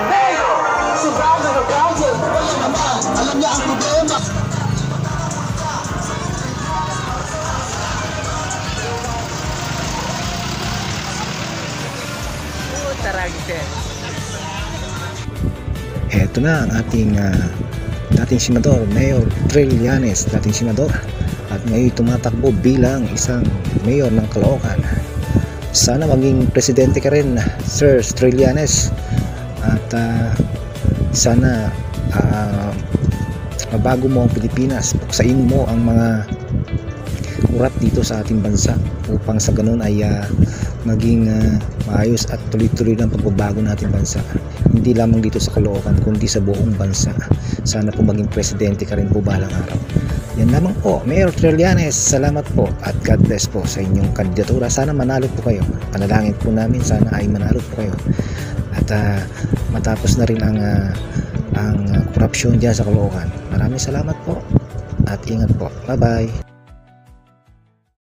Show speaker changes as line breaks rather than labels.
Mayor! Si Browser na Browser! Wala naman! Alam niya ang problema!
Eto na ang ating dating senador, Mayor Trillanes, dating senador, at ngayon tumatakbo bilang isang mayor ng Caloocan. Sana maging presidente ka rin, Sir Trillanes, at sana mabago mo ang Pilipinas, buksain mo ang mga kurap dito sa ating bansa upang sa ganun ay maging maayos at tuloy-tuloy ng pagbabago nating bansa, hindi lamang dito sa Caloocan kundi sa buong bansa. Sana po maging presidente ka rin po balang araw. Yan lamang po, Mayor Trillanes, salamat po at God bless po sa inyong kandidatura. Sana manalo po kayo, panalangin po namin sana ay manalo po kayo at matapos na rin ang korupsyon dyan sa Caloocan. Maraming salamat po at ingat po, bye bye.